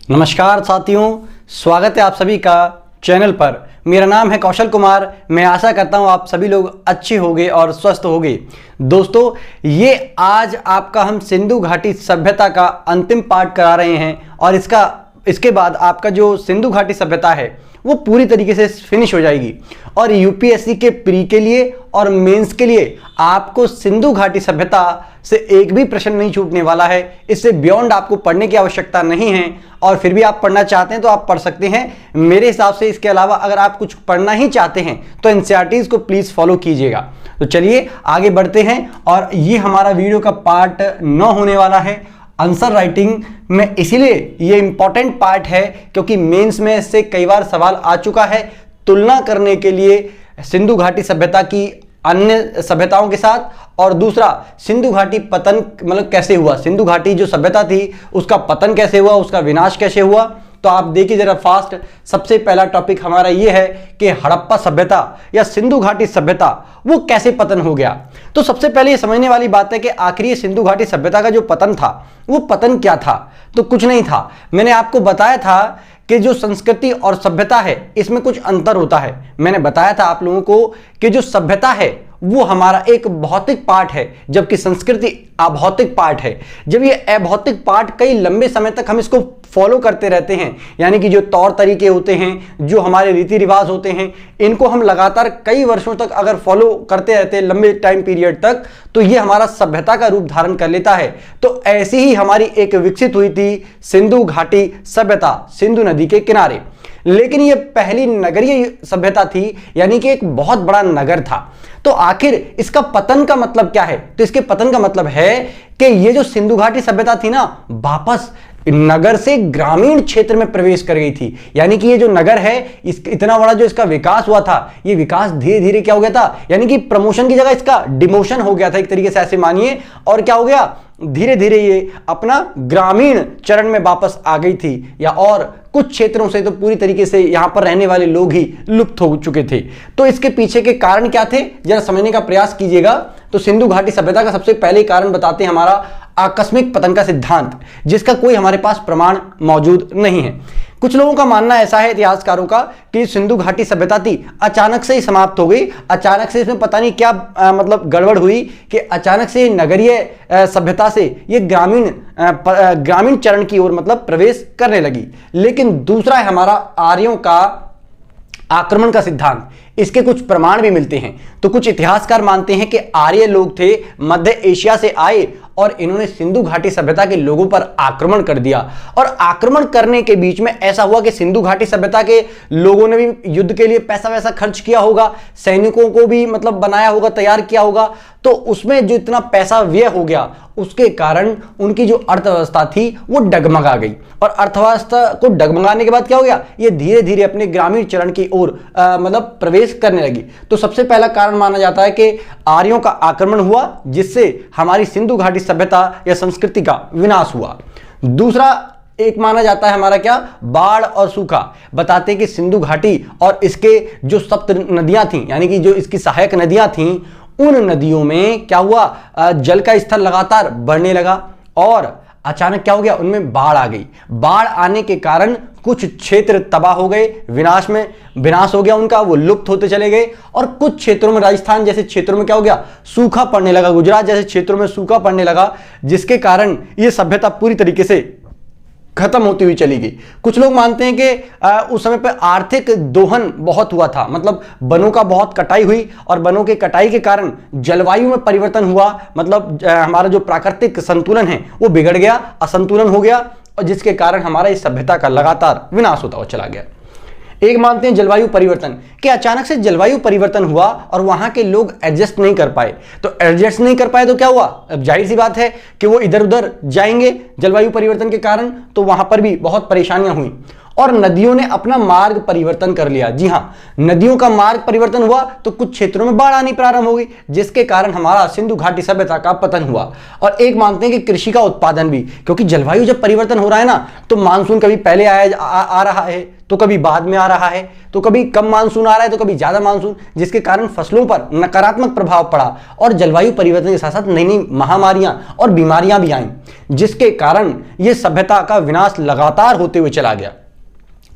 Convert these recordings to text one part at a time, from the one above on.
नमस्कार साथियों, स्वागत है आप सभी का चैनल पर। मेरा नाम है कौशल कुमार। मैं आशा करता हूं आप सभी लोग अच्छे होंगे और स्वस्थ होंगे। दोस्तों, ये आज आपका हम सिंधु घाटी सभ्यता का अंतिम पार्ट करा रहे हैं और इसके बाद आपका जो सिंधु घाटी सभ्यता है वो पूरी तरीके से फिनिश हो जाएगी और यूपीएससी के प्री के लिए और मेंस के लिए आपको सिंधु घाटी सभ्यता से एक भी प्रश्न नहीं छूटने वाला है। इससे बियॉन्ड आपको पढ़ने की आवश्यकता नहीं है और फिर भी आप पढ़ना चाहते हैं तो आप पढ़ सकते हैं मेरे हिसाब से। इसके अलावा अगर आप कुछ पढ़ना ही चाहते हैं तो एनसीईआरटीज़ को प्लीज़ फॉलो कीजिएगा। तो चलिए आगे बढ़ते हैं और ये हमारा वीडियो का पार्ट 9 होने वाला है आंसर राइटिंग में। इसीलिए ये इंपॉर्टेंट पार्ट है क्योंकि मेंस में इससे कई बार सवाल आ चुका है तुलना करने के लिए सिंधु घाटी सभ्यता की अन्य सभ्यताओं के साथ। और दूसरा, सिंधु घाटी पतन मतलब कैसे हुआ, सिंधु घाटी जो सभ्यता थी उसका पतन कैसे हुआ, उसका विनाश कैसे हुआ। तो आप देखिए जरा फास्ट। सबसे पहला टॉपिक हमारा ये है कि हड़प्पा सभ्यता या सिंधु घाटी सभ्यता वो कैसे पतन हो गया। तो सबसे पहले ये समझने वाली बात है कि आखिर ये सिंधु घाटी सभ्यता का जो पतन था वो पतन क्या था। तो कुछ नहीं था, मैंने आपको बताया था कि जो संस्कृति और सभ्यता है इसमें कुछ अंतर होता है। मैंने बताया था आप लोगों को कि जो सभ्यता है वो हमारा एक भौतिक पार्ट है जबकि संस्कृति अभौतिक पार्ट है। जब ये अभौतिक पार्ट कई लंबे समय तक हम इसको फॉलो करते रहते हैं, यानी कि जो तौर तरीके होते हैं, जो हमारे रीति रिवाज होते हैं, इनको हम लगातार कई वर्षों तक अगर फॉलो करते रहते हैं लंबे टाइम पीरियड तक, तो ये हमारा सभ्यता का रूप धारण कर लेता है। तो ऐसी ही हमारी एक विकसित हुई थी सिंधु घाटी सभ्यता सिंधु नदी के किनारे। लेकिन ये पहली नगरीय सभ्यता थी, यानी कि एक बहुत बड़ा नगर था। तो आखिर इसका पतन का मतलब क्या है? तो इसके पतन का मतलब है कि ये जो सिंधु घाटी सभ्यता थी ना, वापस नगर से ग्रामीण क्षेत्र में प्रवेश कर गई थी। यानी कि ये जो नगर है इतना बड़ा जो इसका विकास हुआ था, ये विकास धीरे धीरे क्या हो गया था, यानी कि प्रमोशन की जगह इसका डिमोशन हो गया था एक तरीके से, ऐसे मानिए। और क्या हो गया, धीरे धीरे ये अपना ग्रामीण चरण में वापस आ गई थी। या और कुछ क्षेत्रों से तो पूरी तरीके से यहां पर रहने वाले लोग ही लुप्त हो चुके थे। तो इसके पीछे के कारण क्या थे जरा समझने का प्रयास कीजिएगा। तो सिंधु घाटी सभ्यता का सबसे पहले कारण बताते हैं हमारा आकस्मिक पतन का सिद्धांत, जिसका कोई हमारे पास प्रमाण मौजूद नहीं है। कुछ लोगों का मानना ऐसा है, इतिहासकारों का, कि सिंधु घाटी सभ्यता थी अचानक से ही समाप्त हो गई। अचानक से इसमें पता नहीं क्या मतलब गड़बड़ हुई कि अचानक से नगरीय सभ्यता से ये ग्रामीण चरण की ओर मतलब प्रवेश करने लगी। लेकिन दूसरा है हमारा आर्यों का आक्रमण का सिद्धांत। इसके कुछ प्रमाण भी मिलते हैं। तो कुछ इतिहासकार मानते हैं कि आर्य लोग थे, मध्य एशिया से आए और इन्होंने सिंधु घाटी सभ्यता के लोगों पर आक्रमण कर दिया। और आक्रमण करने के बीच में ऐसा हुआ कि सिंधु घाटी सभ्यता के लोगों ने भी युद्ध के लिए पैसा वैसा खर्च किया होगा, सैनिकों को भी मतलब बनाया होगा, तैयार किया होगा। तो उसमें जो इतना पैसा व्यय हो गया उसके कारण उनकी जो अर्थव्यवस्था थी वो डगमगा गई। और अर्थव्यवस्था को डगमगाने के बाद क्या हो गया, ये धीरे धीरे अपने ग्रामीण चरण की ओर मतलब प्रवेश करने लगी। तो सबसे पहला कारण माना जाता है कि आर्यों का आक्रमण हुआ, जिससे हमारी सिंधु घाटी सभ्यता या संस्कृति का विनाश हुआ। दूसरा एक माना जाता है हमारा क्या, बाढ़ और सूखा। बताते हैं कि सिंधु घाटी और इसके जो सप्त नदियां थी, यानी कि जो इसकी सहायक नदियां थी, उन नदियों में क्या हुआ, जल का स्तर लगातार बढ़ने लगा और अचानक क्या हो गया, उनमें बाढ़ आ गई। बाढ़ आने के कारण कुछ क्षेत्र तबाह हो गए, विनाश हो गया उनका, वो लुप्त होते चले गए। और कुछ क्षेत्रों में, राजस्थान जैसे क्षेत्रों में क्या हो गया, सूखा पड़ने लगा, गुजरात जैसे क्षेत्रों में सूखा पड़ने लगा, जिसके कारण ये सभ्यता पूरी तरीके से खत्म होती हुई चली गई। कुछ लोग मानते हैं कि उस समय पर आर्थिक दोहन बहुत हुआ था, मतलब वनों का बहुत कटाई हुई और वनों के कटाई के कारण जलवायु में परिवर्तन हुआ। मतलब हमारा जो प्राकृतिक संतुलन है वो बिगड़ गया, असंतुलन हो गया, और जिसके कारण हमारा इस सभ्यता का लगातार विनाश होता हुआ चला गया। एक मानते हैं जलवायु परिवर्तन, कि अचानक से जलवायु परिवर्तन हुआ और वहां के लोग एडजस्ट नहीं कर पाए। तो एडजस्ट नहीं कर पाए तो क्या हुआ, अब जाहिर सी बात है कि वो इधर उधर जाएंगे जलवायु परिवर्तन के कारण, तो वहां पर भी बहुत परेशानियां हुई। और नदियों ने अपना मार्ग परिवर्तन कर लिया। जी हां, नदियों का मार्ग परिवर्तन हुआ तो कुछ क्षेत्रों में बाढ़ आनी प्रारंभ हो गई, जिसके कारण हमारा सिंधु घाटी सभ्यता का पतन हुआ। और एक मानते हैं कि कृषि का उत्पादन भी, क्योंकि जलवायु जब परिवर्तन हो रहा है ना, तो मानसून कभी पहले आ रहा है तो कभी बाद में आ रहा है, तो कभी कम मानसून आ रहा है तो कभी ज्यादा मानसून, जिसके कारण फसलों पर नकारात्मक प्रभाव पड़ा और जलवायु परिवर्तन के साथ साथ नई नई महामारियां और बीमारियां भी आईं, जिसके कारण यह सभ्यता का विनाश लगातार होते हुए चला गया।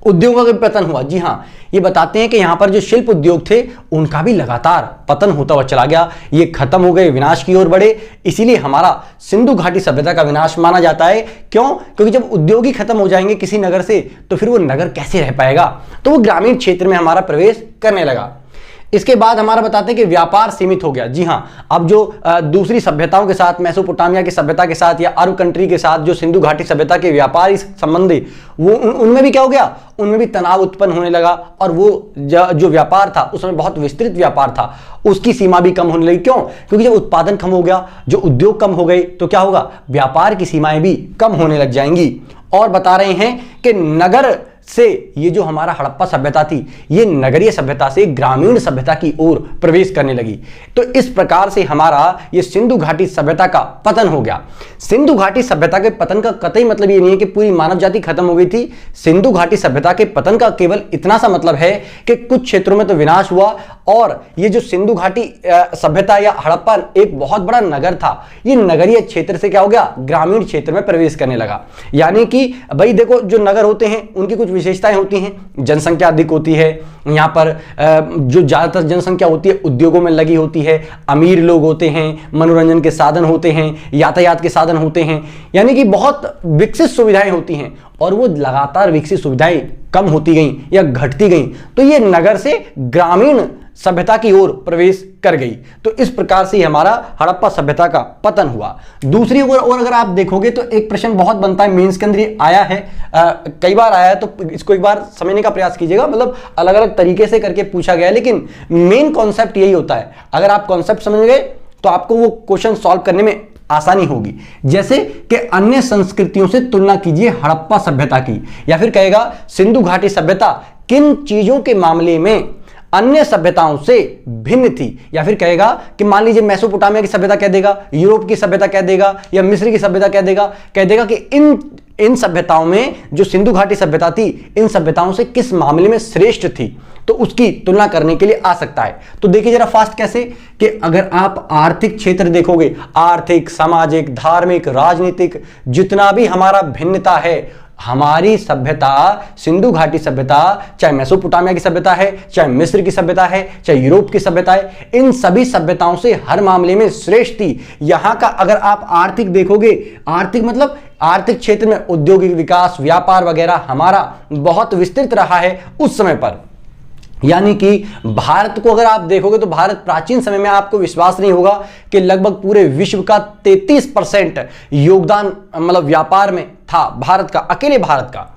उद्योगों का भी पतन हुआ। जी हां, ये बताते हैं कि यहां पर जो शिल्प उद्योग थे उनका भी लगातार पतन होता हुआ चला गया, ये खत्म हो गए, विनाश की ओर बढ़े। इसीलिए हमारा सिंधु घाटी सभ्यता का विनाश माना जाता है। क्यों? क्योंकि जब उद्योग ही खत्म हो जाएंगे किसी नगर से, तो फिर वो नगर कैसे रह पाएगा, तो वो ग्रामीण क्षेत्र में हमारा प्रवेश करने लगा। इसके बाद हमारा बताते हैं कि व्यापार सीमित हो गया। जी हां, अब जो दूसरी सभ्यताओं के साथ, मेसोपोटामिया की सभ्यता के साथ या अरब कंट्री के साथ जो सिंधु घाटी सभ्यता के व्यापारी संबंधी, वो उनमें भी क्या हो गया, उनमें भी तनाव उत्पन्न होने लगा और वो जो व्यापार था उसमें बहुत विस्तृत व्यापार था, उसकी सीमा भी कम होने लगी। क्यों? क्योंकि जब उत्पादन कम हो गया, जो उद्योग कम हो गए, तो क्या होगा, व्यापार की सीमाएं भी कम होने लग जाएंगी। और बता रहे हैं कि नगर से ये जो हमारा हड़प्पा सभ्यता थी, ये नगरीय सभ्यता से ग्रामीण सभ्यता की ओर प्रवेश करने लगी। तो इस प्रकार से हमारा ये सिंधु घाटी सभ्यता का पतन हो गया। सिंधु घाटी सभ्यता के पतन का कतई मतलब ये नहीं है कि पूरी मानव जाति खत्म हो गई थी। सिंधु घाटी सभ्यता के पतन का केवल इतना सा मतलब है कि कुछ क्षेत्रों में तो विनाश हुआ और ये जो सिंधु घाटी सभ्यता या हड़प्पा एक बहुत बड़ा नगर था, ये नगरीय क्षेत्र से क्या हो गया, ग्रामीण क्षेत्र में प्रवेश करने लगा। यानी कि भाई देखो, जो नगर होते हैं उनकी कुछ विशेषताएं होती हैं, जनसंख्या अधिक होती है, यहाँ पर जो ज्यादातर जनसंख्या होती है उद्योगों में लगी होती है, अमीर लोग होते हैं, मनोरंजन के साधन होते हैं, यातायात के साधन होते हैं, यानी कि बहुत विकसित सुविधाएं होती हैं। और वो लगातार विकसित सुविधाएं कम होती गई या घटती गई, तो ये नगर से ग्रामीण सभ्यता की ओर प्रवेश कर गई। तो इस प्रकार से हमारा हड़प्पा सभ्यता का पतन हुआ। दूसरी ओर और अगर आप देखोगे तो एक प्रश्न बहुत बनता है, मेंस के अंदर ये आया है, कई बार आया है, तो इसको एक बार समझने का प्रयास कीजिएगा। मतलब अलग अलग तरीके से करके पूछा गया है, लेकिन मेन कॉन्सेप्ट यही होता है। अगर आप कॉन्सेप्ट समझ गए तो आपको वो क्वेश्चन सॉल्व करने में आसानी होगी। जैसे कि अन्य संस्कृतियों से तुलना कीजिए हड़प्पा सभ्यता की, या फिर कहेगा सिंधु घाटी सभ्यता किन चीजों के मामले में अन्य सभ्यताओं से भिन्न थी, या फिर कहेगा कि मान लीजिए मेसोपोटामिया की सभ्यता कह देगा, यूरोप की सभ्यता कह देगा, या मिस्र की सभ्यता कह देगा कि इन सभ्यताओं में जो सिंधु घाटी सभ्यता थी, इन सभ्यताओं से किस मामले में श्रेष्ठ थी, तो उसकी तुलना करने के लिए आ सकता है। तो देखिए जरा फास्ट कैसे, कि अगर आप आर्थिक क्षेत्र देखोगे, आर्थिक, सामाजिक, धार्मिक, राजनीतिक, जितना भी हमारा भिन्नता है, हमारी सभ्यता सिंधु घाटी सभ्यता, चाहे मेसोपोटामिया की सभ्यता है, चाहे मिस्र की सभ्यता है, चाहे यूरोप की सभ्यता है, इन सभी सभ्यताओं से हर मामले में श्रेष्ठ थी। यहां का अगर आप आर्थिक देखोगे, आर्थिक मतलब आर्थिक क्षेत्र में औद्योगिक विकास, व्यापार वगैरह हमारा बहुत विस्तृत रहा है उस समय पर। यानी कि भारत को अगर आप देखोगे तो भारत प्राचीन समय में, आपको विश्वास नहीं होगा कि लगभग पूरे विश्व का 33% योगदान मतलब व्यापार में था भारत का, अकेले भारत का।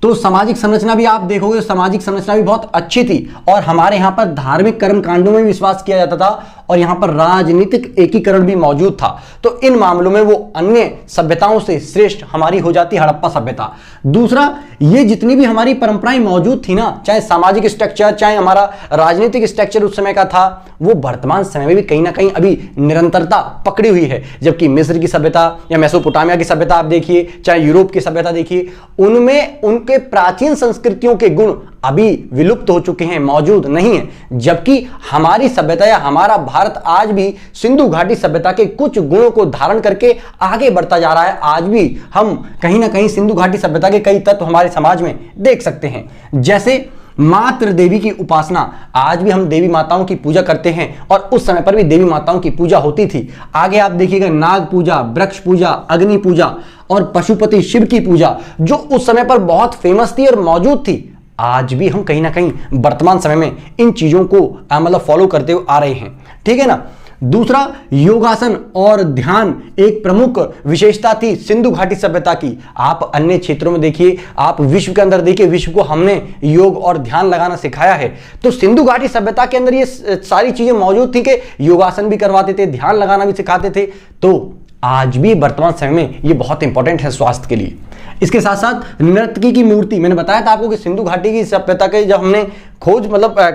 तो सामाजिक संरचना भी आप देखोगे, सामाजिक संरचना भी बहुत अच्छी थी और हमारे यहाँ पर धार्मिक कर्म कांडों में विश्वास किया जाता था और यहाँ पर राजनीतिक एकीकरण भी मौजूद था। तो इन मामलों में वो अन्य सभ्यताओं से श्रेष्ठ हमारी हो जाती हड़प्पा सभ्यता। दूसरा, ये जितनी भी हमारी परंपराएं मौजूद थी ना, चाहे सामाजिक स्ट्रक्चर, चाहे हमारा राजनीतिक स्ट्रक्चर उस समय का था, वो वर्तमान समय में भी कहीं ना कहीं अभी निरंतरता पकड़ी हुई है। जबकि मिस्र की सभ्यता या मेसोपोटामिया की सभ्यता आप देखिए, चाहे यूरोप की सभ्यता देखिए, उनमें उनके प्राचीन संस्कृतियों के गुण अभी विलुप्त हो चुके हैं, मौजूद नहीं है। जबकि हमारी सभ्यता या हमारा भारत आज भी सिंधु घाटी सभ्यता के कुछ गुणों को धारण करके आगे बढ़ता जा रहा है। आज भी हम कहीं ना कहीं सिंधु घाटी सभ्यता के कई तत्व हमारे समाज में देख सकते हैं। जैसे मातृ देवी की उपासना, आज भी हम देवी माताओं की पूजा करते हैं और उस समय पर भी देवी माताओं की पूजा होती थी। आगे आप देखिएगा नाग पूजा, वृक्ष पूजा, अग्नि पूजा और पशुपति शिव की पूजा, जो उस समय पर बहुत फेमस थी और मौजूद थी। आज भी हम कहीं ना कहीं वर्तमान समय में इन चीजों को मतलब फॉलो करते हुए आ रहे हैं, ठीक है ना। दूसरा, योगासन और ध्यान एक प्रमुख विशेषता थी सिंधु घाटी सभ्यता की। आप अन्य क्षेत्रों में देखिए, आप विश्व के अंदर देखिए, विश्व को हमने योग और ध्यान लगाना सिखाया है। तो सिंधु घाटी सभ्यता के अंदर ये सारी चीजें मौजूद थी कि योगासन भी करवाते थे, ध्यान लगाना भी सिखाते थे। तो आज भी वर्तमान समय में ये बहुत इंपॉर्टेंट है स्वास्थ्य के लिए। इसके साथ साथ नर्तकी की मूर्ति, मैंने बताया था आपको कि सिंधु घाटी की सभ्यता के जब हमने खोज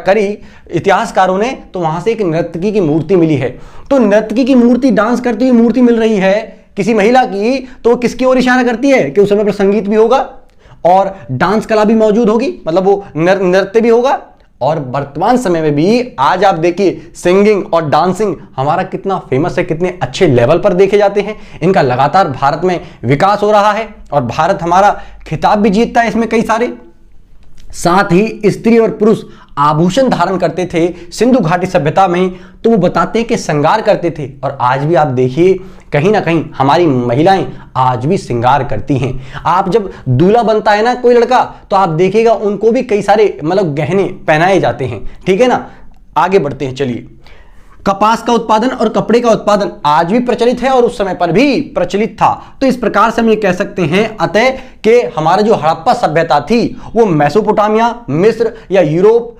करी इतिहासकारों ने, तो वहां से एक नर्तकी की मूर्ति मिली है। तो नर्तकी की मूर्ति, डांस करती हुई मूर्ति मिल रही है किसी महिला की, तो किसकी ओर इशारा करती है कि उस समय पर संगीत भी होगा और डांस कला भी मौजूद होगी, मतलब वो नृत्य भी होगा। और वर्तमान समय में भी आज आप देखिए सिंगिंग और डांसिंग हमारा कितना फेमस है, कितने अच्छे लेवल पर देखे जाते हैं। इनका लगातार भारत में विकास हो रहा है और भारत हमारा खिताब भी जीतता है इसमें कई सारे। साथ ही स्त्री और पुरुष आभूषण धारण करते थे सिंधु घाटी सभ्यता में, तो वो बताते हैं कि श्रृंगार करते थे। और आज भी आप देखिए कहीं ना कहीं हमारी महिलाएं आज भी श्रृंगार करती हैं। आप जब दूल्हा बनता है ना कोई लड़का, तो आप देखिएगा उनको भी कई सारे गहने पहनाए जाते हैं, ठीक है ना। आगे बढ़ते हैं, चलिए। कपास का उत्पादन और कपड़े का उत्पादन आज भी प्रचलित है और उस समय पर भी प्रचलित था। तो इस प्रकार से हम ये कह सकते हैं अतः कि हमारा जो हड़प्पा सभ्यता थी वो मेसोपोटामिया, मिस्र या यूरोप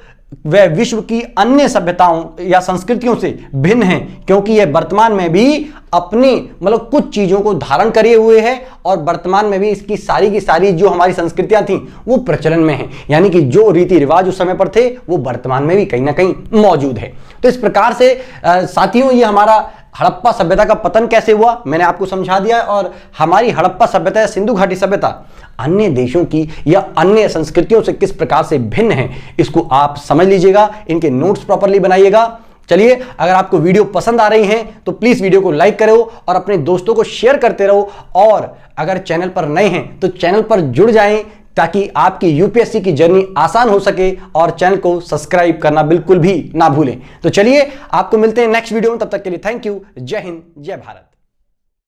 व विश्व की अन्य सभ्यताओं या संस्कृतियों से भिन्न है, क्योंकि यह वर्तमान में भी अपनी कुछ चीजों को धारण करे हुए है और वर्तमान में भी इसकी सारी की सारी जो हमारी संस्कृतियां थी वो प्रचलन में है। यानी कि जो रीति रिवाज उस समय पर थे वो वर्तमान में भी कहीं ना कहीं मौजूद है। तो इस प्रकार से साथियों, ये हमारा हड़प्पा सभ्यता का पतन कैसे हुआ मैंने आपको समझा दिया। और हमारी हड़प्पा सभ्यता या सिंधु घाटी सभ्यता अन्य देशों की या अन्य संस्कृतियों से किस प्रकार से भिन्न है, इसको आप समझ लीजिएगा, इनके नोट्स प्रॉपर्ली बनाइएगा। चलिए, अगर आपको वीडियो पसंद आ रही है तो प्लीज वीडियो को लाइक करो और अपने दोस्तों को शेयर करते रहो। और अगर चैनल पर नए हैं तो चैनल पर जुड़ जाएं ताकि आपकी यूपीएससी की जर्नी आसान हो सके, और चैनल को सब्सक्राइब करना बिल्कुल भी ना भूलें। तो चलिए, आपको मिलते हैं नेक्स्ट वीडियो में, तब तक के लिए थैंक यू। जय हिंद, जय भारत।